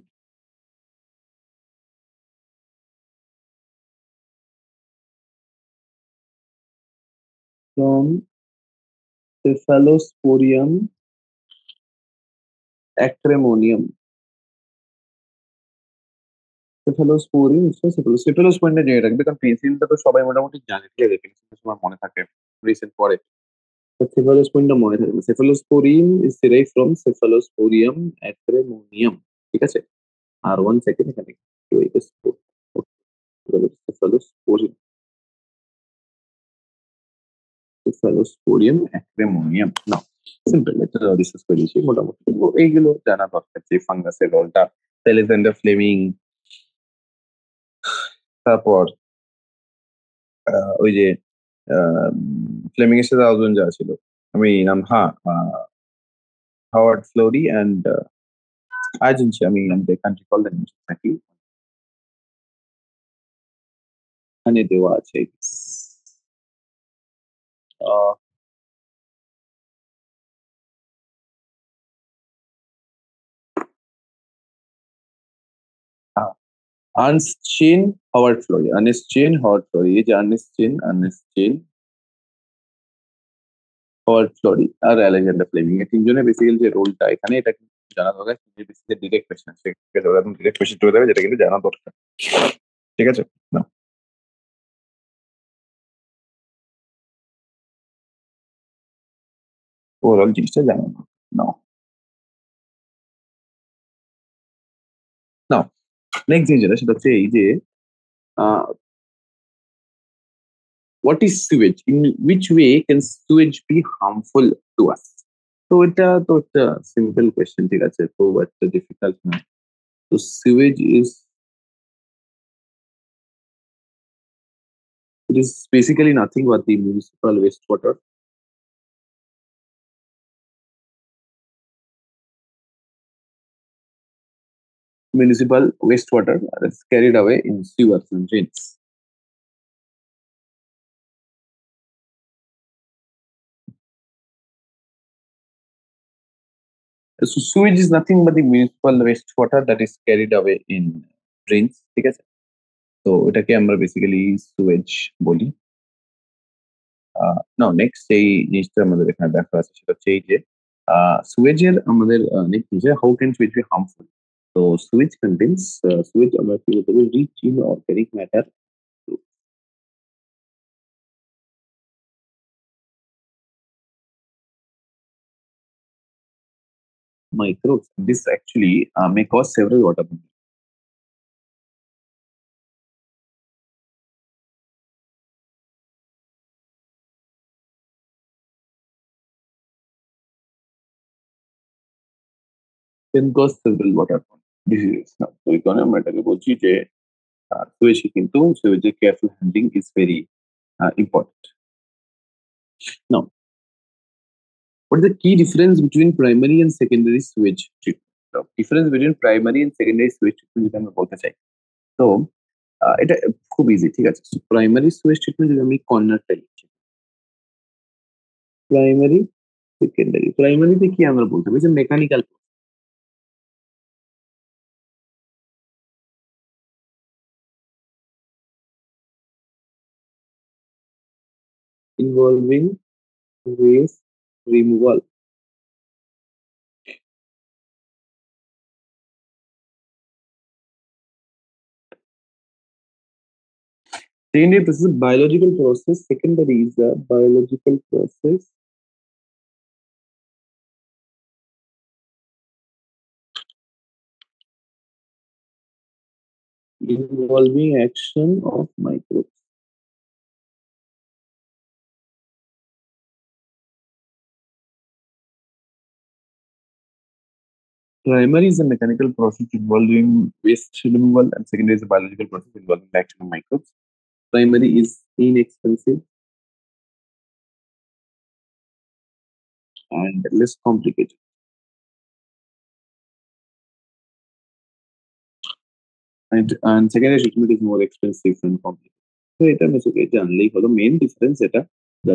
ফ্রম সেফালোস্পোরিয়াম অ্যাক্রেমোনিয়াম। সেফালোস্পোরিন সেফালোস্পোরিনটা জেনে রাখবে, কারণ পেনিসিলিনটা তো সবাই মোটামুটি জানে, ঠিক আছে, পেনিসিলিন তোমার মনে থাকে রিসেন্ট পরে। সেফালোস্পোরিনটা মনে থাকবে, সেফালোস্পোরিন ইজ derived ফ্রম সেফালোস্পোরিয়াম অ্যাক্রেমোনিয়াম, ঠিক আছে। আর ওয়ান সেকেন্ড এখানে সেফালোস্পোরিন, সেফালোস্পোরিয়াম অ্যাক্রেমোনিয়াম না, সিম্পল, এটা ডিসকাস করে দিয়েছি মোটামুটি। তো এইগুলো জানা দরকার যে ফাঙ্গাসের রোলটা, অ্যালেকজান্ডার ফ্লেমিং, তারপর ওই যে ফ্লেমিং এর সাথে আরেকজন যা ছিল, আমি নাম, হ্যাঁ, হাওয়ার্ড ফ্লোরি অ্যান্ড আর্জেন্সি, আমি কান্ট্রি কল দ্য নেমস নাকি এখানে দেওয়া আছে। Ernst Chain, Howard Florey, Ernest Chain, Howard Florey, এই যে আর্নেস্ট চেন, হাওয়ার্ড ফ্লোরি আর আলেকজান্ডার ফ্লেমিং, এই তিনজনের বেসিক্যালি যে রোলটা এখানে, এটা কিন্তু জানা দরকার। ডিরেক্ট কোয়েশ্চেন, সেক্ষেত্রে ওরা ডিরেক্ট কোয়েশ্চেন করে দেবে, যেটা কিন্তু জানা দরকার, ঠিক আছে না। ওভারঅল জিনিসটা জানা নাও নাও। নেক্সট জিনিস যেটা, সেটা হচ্ছে এই যে what is sewage, in which way can sewage be harmful to us? তো এটা তো একটা সিম্পল কোয়েশ্চেন, ঠিক আছে, তো একটা ডিফিকাল্ট না। তো sewage is, it is basically nothing but the municipal wastewater, that's carried away in sewers and drains. So sewage is nothing but the municipal wastewater that is carried away in drains, ঠিক আছে। তো এটাকে আমরা basically Suez বলি। নাও next এই জিনিসটা আমাদের এখানে দেখা আছে, সেটা হচ্ছে এই যে সুয়েজের আমাদের নেক্সট জিনিস, how can sewage be harmful. তো সুয়েজ কন্টেন্স, সুয়েজ আমরা কি বলতে পারি, rich in organic matter, microbes. This actually may cause several waterborne can cause several waterborne diseases. Now, তো এই কারণে আমরা এটাকে বলছি যে সুয়েজে কিন্তু সুয়েজের careful handling is very important. Now, what is the key difference between primary and secondary sewage treatment? So, difference between primary and secondary sewage treatment যদি আমরা বলতে চাই, তো এটা খুব ইজি, ঠিক আছে। প্রাইমারি সুয়েজ ট্রিটমেন্ট যদি আমি কর্নারটা লিখি, প্রাইমারি সেকেন্ডারি, প্রাইমারিতে কি আমরা বলতে পারি যে mechanical, involving waste removal. Secondary process is biological process. Secondary is a biological process involving action of microbes. Primary is a mechanical process involving waste removal, and secondary is a biological process involving the action of microbes. Primary is inexpensive and less complicated. And secondary treatment is more expensive and complicated. So এটা basically জানলেই হলো, main difference এটা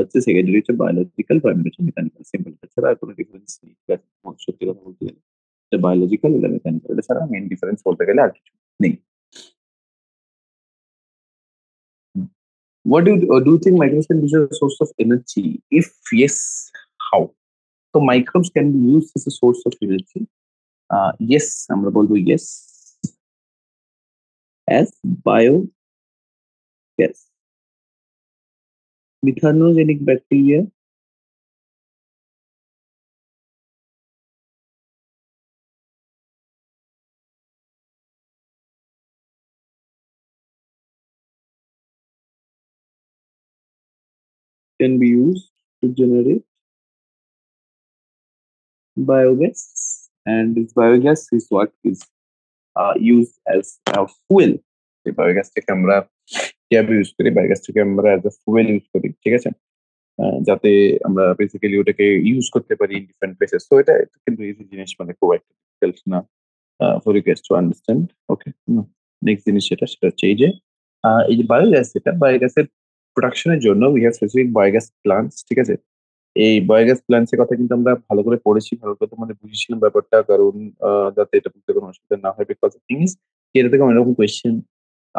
হচ্ছে secondary হচ্ছে biological, primary হচ্ছে mechanical, simple. এছাড়া আর কোনো difference নেই, ঠিক আছে? সত্যি কথা বলতে গেলে এটা বায়োলজিক্যাল, এটা মেকানিক্যাল, এটা ছাড়া মেইন ডিফারেন্স বলতে গেলে আর কিছু নেই। What do you think microbes can be a source of energy? If yes, how? So microbes can be used as a source of energy. Yes, আমরা বলবো yes, as biogas. Methanogenic bacteria can be used to generate biogas, and this biogas is what is used as a fuel. এই বায়োগ্যাসটাকে আমরা কিভাবে use করি? বায়োগ্যাসটাকে আমরা as a fuel use করি, ঠিক আছে? যাতে আমরা বেসিক্যালি ওটাকে ইউজ করতে পারি ইন ডিফারেন্ট প্লেসেস। তো এটা কিন্তু ইজি জিনিস, মানে খুব একটা ডিফিকাল্ট না for you guys to understand. Okay, next জিনিস সেটা হচ্ছে এই যে বায়োগ্যাস, যেটা বায়োগ্যাসের প্রোডাকশনের জন্য we have specific biogas plants, ঠিক আছে? এই বায়োগ্যাস প্লান্টস এর কথা কিন্তু আমরা ভালো করে পড়েছি, ভালো করে তোমাদের বুঝিয়েছিলাম ব্যাপারটা, কারণ যাতে এটা বুঝতে কোনো অসুবিধা না হয়। বিকজ থিং ইজ এটা থেকে অনেক রকম কোয়েশ্চেন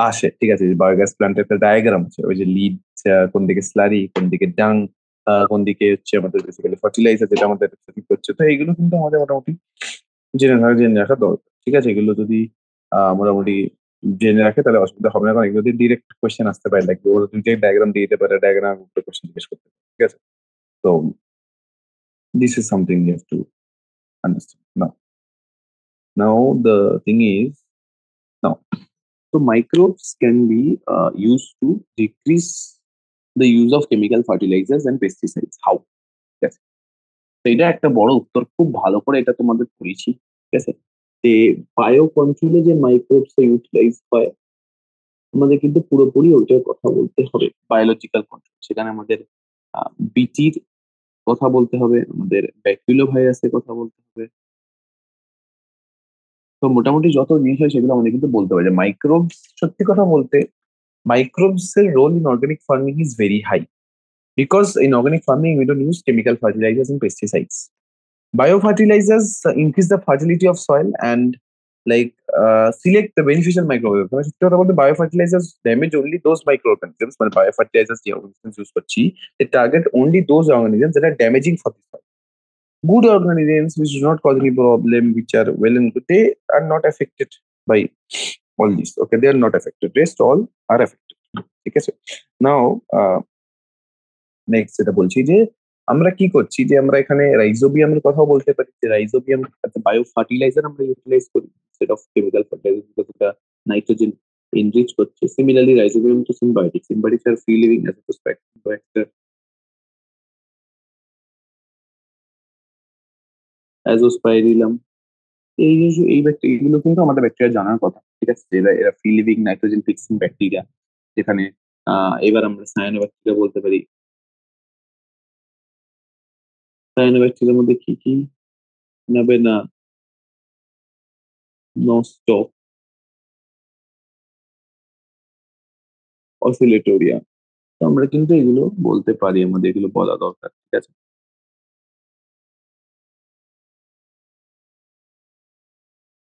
আসে, ঠিক আছে? বায়োগ্যাস প্লান্টের একটা ডায়াগ্রাম আছে, ওই যে লিড, কোন দিকে স্লারি, কোন দিকে ডাং, কোন দিকে হচ্ছে আমাদের বেসিক্যালি ফার্টিলাইজার, যেটা আমাদের হচ্ছে। তো এইগুলো কিন্তু আমাদের মোটামুটি জেনে রাখা দরকার, ঠিক আছে? এগুলো যদি মোটামুটি জেনে রাখে তাহলে অসুবিধা হবে না, কারণ এগুলো দিয়ে ডিরেক্ট কোয়েশ্চেন আসতে পারে, লাইক ওরা দুইটাই ডায়াগ্রাম দিয়ে দিতে পারে, ডায়াগ্রাম উপরে কোয়েশ্চেন জিজ্ঞেস করতে পারে, ঠিক আছে? তো this is something you have to understand. Now the thing is, now so microbes can be used to decrease the use of chemical fertilizers and pesticides. How? Yes. তো এটা একটা বড় উত্তর, খুব ভালো করে এটা তোমাদের পড়েছি, ঠিক আছে? যে বায়ো কন্ট্রোলে যে মাইক্রোবস ইউটিলাইজ হয়, আমাদের কিন্তু পুরোপুরি ওইটার কথা বলতে হবে, বায়োলজিক্যাল কন্ট্রোল। সেখানে আমাদের বিটির কথা বলতে হবে, আমাদের ব্যাকটেরিয়া ভাইরাসের কথা বলতে হবে। তো মোটামুটি যত জিনিস হয় সেগুলো আমাদের কিন্তু বলতে হবে। যে মাইক্রোবস, সত্যি কথা বলতে মাইক্রোবস এর role in organic farming is very high, because in organic farming we don't use chemical fertilisers and pesticides. Biofertilizers increase the fertility of soil and like select the beneficial microorganisms. মানে সত্যি কথা বলতে biofertilizers damage only those microorganisms, মানে biofertilizers যে organisms use করছি, they target only those organisms that are damaging for the soil. Good organisms which do not cause any problem, which are well and good, they are not affected by all this. Okay, they are not affected. Rest all are affected. ঠিক আছে? Now, next যেটা বলছি যে আমরা কি করছি, যে আমরা এখানে রাইজোবিয়ামের কথাও বলতে পারি, যে রাইজোবিয়াম বায়ো ফার্টিলাইজার আমরা ইউটিলাইজ করি সেট অফ কেমিক্যাল ফার্টিলাইজার, যেটা নাইট্রোজেন এনরিচ করছে। সিমিলারলি রাইজোবিয়াম টু সিম্বায়োটিক্স আর ফ্রি লিভিং অ্যাজ অ্যাজ অ্যাজোস্পাইরিলাম। এই জিনিস, এগুলো কিন্তু আমাদের ব্যাকটেরিয়া জানার কথা, ঠিক আছে? এরা free living nitrogen fixing bacteria, যেখানে এবার আমরা সায়ানোব্যাকটেরিয়া বলতে পারি। সায়ানোব্যাকটেরিয়ার মধ্যে কি কি নেবে না? নস্ট, অসিলেটোরিয়া। তো আমরা কিন্তু এগুলো বলতে পারি, আমাদের এগুলো বলা দরকার, ঠিক আছে?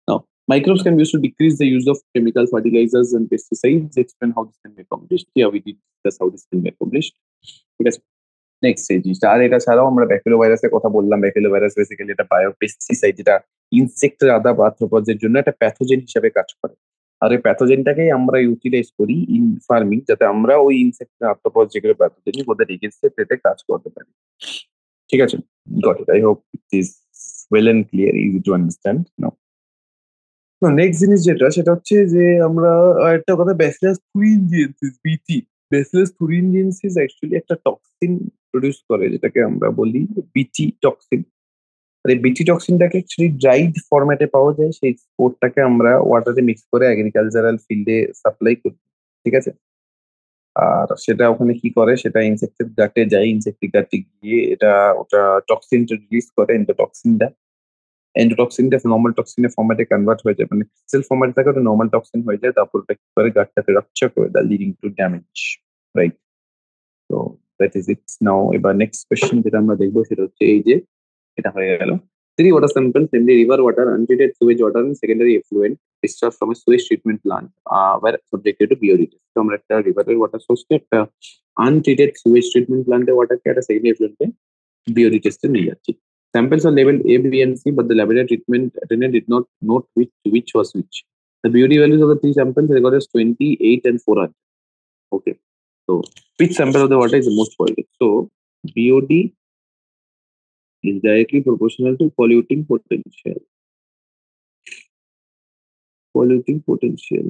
Now, microbes can be used to decrease the use of chemical fertilizers and pesticides. Explain how this can be accomplished. Yeah, we did discuss how this can be accomplished. ঠিক আছে, নেক্সট এই জিনিসটা। আর এটা ছাড়াও আমরা ব্যাকটেরিয়া ভাইরাসের কথা বললাম। ব্যাকটেরিয়া ভাইরাস বেসিক্যালি একটা বায়ো পেস্টিসাইড, যেটা ইনসেক্টের আদা বা আর্থ্রোপোডের জন্য একটা প্যাথোজেন হিসেবে কাজ করে। আর এই প্যাথোজেনটাকেই আমরা ইউটিলাইজ করি ইন ফার্মিং, যাতে আমরা ওই ইনসেক্ট আর্থ্রোপড যেগুলো প্যাথোজেন ওদের এগেইনস্টে পেতে কাজ করতে পারি, ঠিক আছে? Got it. I hope it is well and clear, easy to understand now. তো নেক্সট জিনিস যেটা, সেটা হচ্ছে যে আমরা একটা কথা, ব্যাসিলাস থুরিনজিয়েন্সিস, বিটি। ব্যাসিলাস থুরিনজিয়েন্সিস অ্যাকচুয়ালি একটা টক্সিন প্রডিউস করে, যেটাকে আমরা বলি বিটি টক্সিন। আর এই বিটি টক্সিনটাকে অ্যাকচুয়ালি ড্রাইড ফরম্যাটে পাওয়া যায়। সেই স্পোরটাকে আমরা ওয়াটারে মিক্স করে এগ্রিকালচারাল ফিল্ডে সাপ্লাই করি, ঠিক আছে? আর সেটা ওখানে কি করে, সেটা ইনসেক্টের গাটে যায়, ইনসেক্টের গাটে গিয়ে ওটা টক্সিনটা রিলিজ করে, এন্ডোটক্সিনটা। এন্ডোটক্সিনটা নরমাল টক্সিনের ফরম্যাটে কনভার্ট হয়ে যায়, মানে ক্রিস্টাল ফরম্যাটে থাকে, ওটা নরমাল টক্সিন হয়ে যায়। তারপর ওটা কি করে, গাটটাকে রাপচার করে দেয়, লিডিং টু ড্যামেজ, রাইট? তো দ্যাট ইজ ইট নাও। এবার নেক্সট কোয়েশ্চেন যেটা আমরা দেখবো সেটা হচ্ছে এই যে এটা হয়ে গেল। 3 water samples, namely river water, untreated sewage water, and secondary effluent discharged from a sewage treatment plant were subjected to BOD test. তো আমরা একটা রিভারের ওয়াটার সোর্সকে, একটা আনট্রিটেড সুয়েজ ট্রিটমেন্ট প্লান্টের ওয়াটারকে, একটা সেকেন্ডারি এফ্লুয়েন্টে BOD টেস্টে নিয়ে যাচ্ছি। Samples are labeled A, B, and C, but the laboratory treatment attendant did not note which was which. The BOD values of the 3 samples recorded as 28 and 400. Okay. So, which sample of the water is the most polluted? So, BOD is directly proportional to polluting potential. Polluting potential.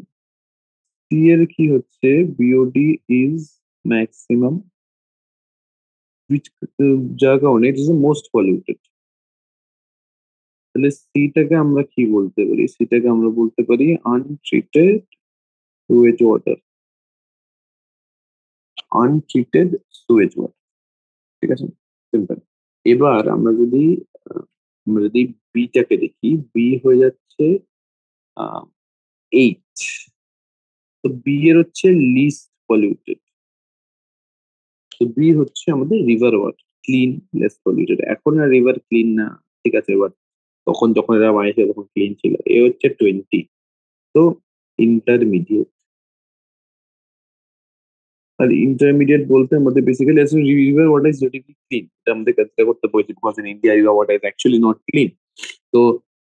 C এর কি হচ্ছে BOD is maximum, which যার কারণে it is the most polluted. তাহলে সিটাকে আমরা কি বলতে পারি? সিটাকে আমরা বলতে পারি untreated Suez water. Untreated Suez water, ঠিক আছে, সিম্পল। এবার আমরা যদি বিটাকে দেখি, বি হয়ে যাচ্ছে 8। তো বি এর হচ্ছে লিস্ট পলিউটেড। তো বি হচ্ছে আমাদের river water, clean, less polluted. এখন আর রিভার ক্লিন না, ঠিক আছে, এবার তখন যখন এরা বানিয়েছে তখন ক্লিন ছিল। এ হচ্ছে 20। তো ইন্টারমিডিয়েট। আর ইন্টারমিডিয়েট বলতে আমাদের বেসিক্যালি আসলে river water is relatively clean, এটা আমাদের কনসিডার করতে বলছে, because in India river water is actually not clean. তো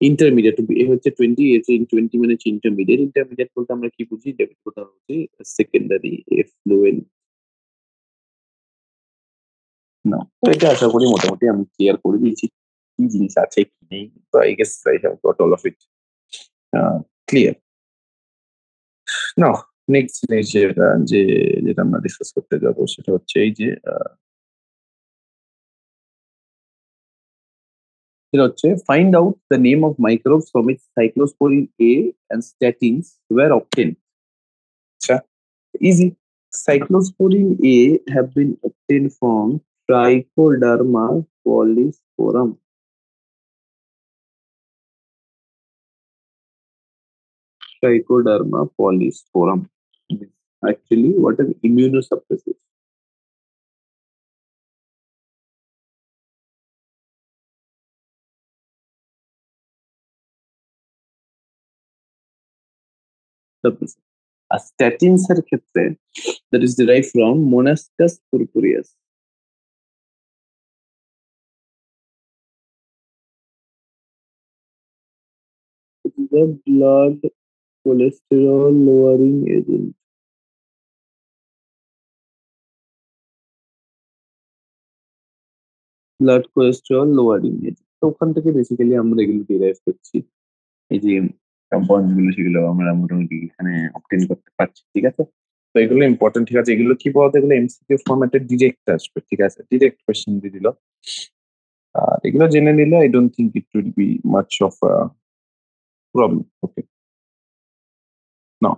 ইন্টারমিডিয়েট এ হচ্ছে 20, এ হচ্ছে 20 মানে হচ্ছে ইন্টারমিডিয়েট। ইন্টারমিডিয়েট বলতে আমরা কি বুঝি? যেটা কোথাও হচ্ছে সেকেন্ডারি এফ্লুয়েন্ট। না, তো এটা আশা করি মোটামুটি আমি ক্লিয়ার করে দিয়েছি কি জিনিস আছে কি নেই। তো I guess I have got all of it clear. Now next জিনিস যেটা আমরা ডিসকাস করতে যাবো সেটা হচ্ছে এই যে সেটা হচ্ছে find out the name of microbes from which cyclosporin A and statins were obtained. আচ্ছা, easy. Cyclosporin A have been obtained from Trichoderma polysporum. Trichoderma polysporum is actually what an immunosuppressive. Suppressive. আর statins এর ক্ষেত্রে that is derived from Monascus purpureus. It is a blood cholesterol lowering agent. Blood cholesterol lowering agent. তো ওখান থেকে basically আমরা এগুলো derive করছি, এই যে কম্পাউন্ড গুলো সেগুলো আমরা মোটামুটি এখানে অবটেন করতে পারছি, ঠিক আছে। তো এগুলো ইম্পর্টেন্ট, ঠিক আছে। এগুলো কি বলতো, এগুলো এমসিকিউ ফরম্যাটে ডিরেক্ট আসবে, ঠিক আছে, ডিরেক্ট কোয়েশ্চেন দিয়ে দিল। আর এগুলো জেনে নিলে I don't think it will be much of problem. Okay, না,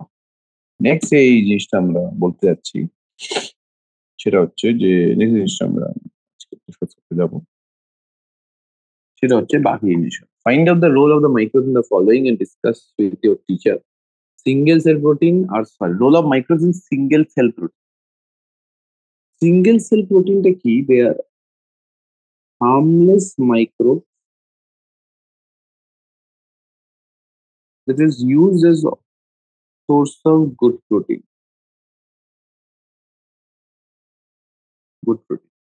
নেক্সট এই জিনিসটা আমরা বলতে যাচ্ছি সেটা হচ্ছে যে নেক্সট জিনিসটা আমরা ডিসকাস করতে যাবো সেটা হচ্ছে বাকি জিনিস। Find out the role of the micros in the following and discuss with your teacher. Single cell protein আর sorry, role of micros in single cell protein. Single cell প্রোটিনটা কি? They are harmless microbe that is used as source of good protein.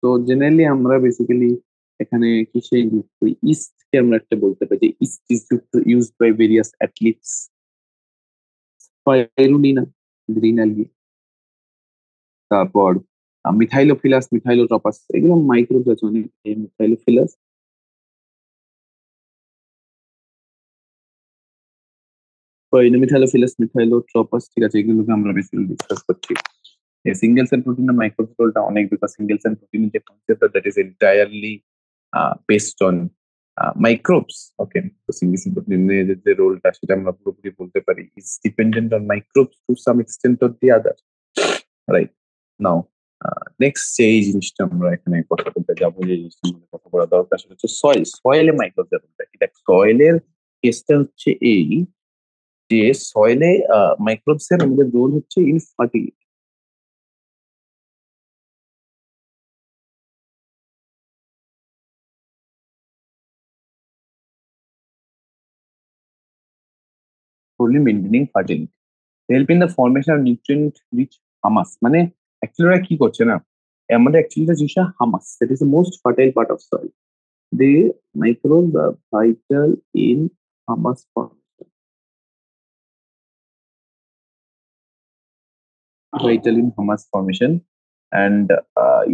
তো generally আমরা basically এখানে কিসে use করি? ইস্টকে আমরা একটা বলতে পারি, yeast is used by various athletes. Spirulina, green algae, তারপর মিথাইলোফিলাস, মিথাইলোট্রপাস, এগুলো মাইক্রোবস আছে অনেক। মিথাইলোফিলাস, মিথাইলোফিলাস, মিথাইলোট্রপাস, ঠিক আছে, এগুলোকে আমরা বেসিক্যালি ডিসকাস করছি। এই সিঙ্গেল সেল প্রোটিনের মাইক্রোবস রোলটা অনেক, বিকজ সিঙ্গেল সেল প্রোটিনের যে concept that is entirely based on microbes. Okay, তো সিঙ্গেল সেল প্রোটিনের যে রোলটা সেটা আমরা পুরোপুরি বলতে পারি is dependent on microbes to some extent or the other, right. Now next যে এই জিনিসটা আমরা এখানে কথা বলতে যাবো, যে জিনিসটা আমাদের কথা বলা দরকার সেটা হচ্ছে সয়েল। সয়েলে মাইক্রোবস এর রোলটা কি? দেখ, সয়েলের কেসটা হচ্ছে এই যে সয়েলে মাইক্রোবস এর আমাদের রোল হচ্ছে in fertility. role in maintaining fertility. They help in the formation of nutrient rich humus. মানে অ্যাকচুয়ালি ওরা কি করছে না, আমাদের অ্যাকচুয়ালি জিনিসটা humus, that is the most fertile part of soil. They microbes are vital in humus formation. Vital in humus formation. And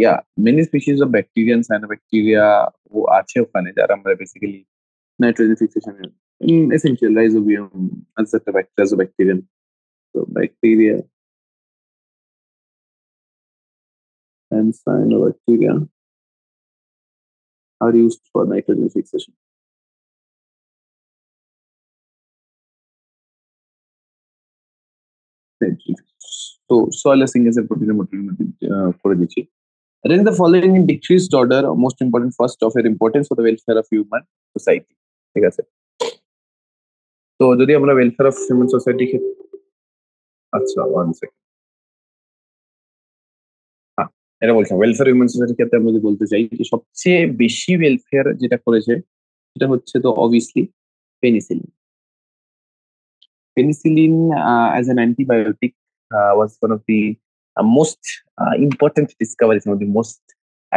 yeah, many species of bacteria and cyanobacteria who আছে ওখানে যারা আমরা basically nitrogen fixation essential rhizobium, etc. Bacterium. So bacteria and cyanobacteria are used for nitrogen fixation. So soil signature protein করে দিচ্ছি. Arrange the following in decreased order, most important first of your importance for the welfare of human society. ঠিক আছে, তো যদি আমরা welfare of human society, আচ্ছা one second, হ্যাঁ এটা বলছিলাম ওয়েলফেয়ার হিউম্যান সোসাইটির ক্ষেত্রে আমি যদি বলতে চাই যে সবচেয়ে বেশি ওয়েলফেয়ার যেটা করেছে সেটা হচ্ছে তো obviously penicillin. Penicillin as an antibiotic was one of the most important discoveries, one of the most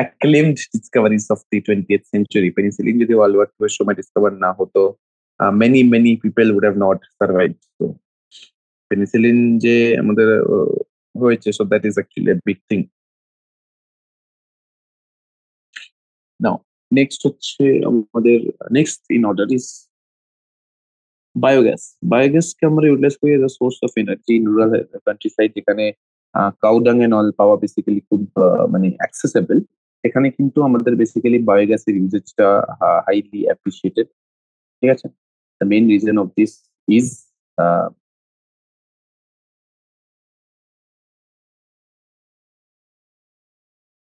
acclaimed discoveries of the 20th century. Penicillin যদি ওয়ার্ল্ড ওয়ার 2 এর সময় ডিসকভার না হতো, many people would have not survived. So penicillin যে আমাদের হয়েছে, so that is actually a big thing. Now next হচ্ছে আমাদের next in order is biogas. বায়োগ্যাসকে আমরা ইউটিলাইজ করি as a source of energy in rural countryside, যেখানে cow dung and all পাওয়া বেসিক্যালি খুব মানে অ্যাক্সেসেবল. এখানে কিন্তু আমাদের বেসিক্যালি বায়োগ্যাসের ইউজেজটা হাইলি অ্যাপ্রিসিয়েটেড. ঠিক আছে, the main reason of this is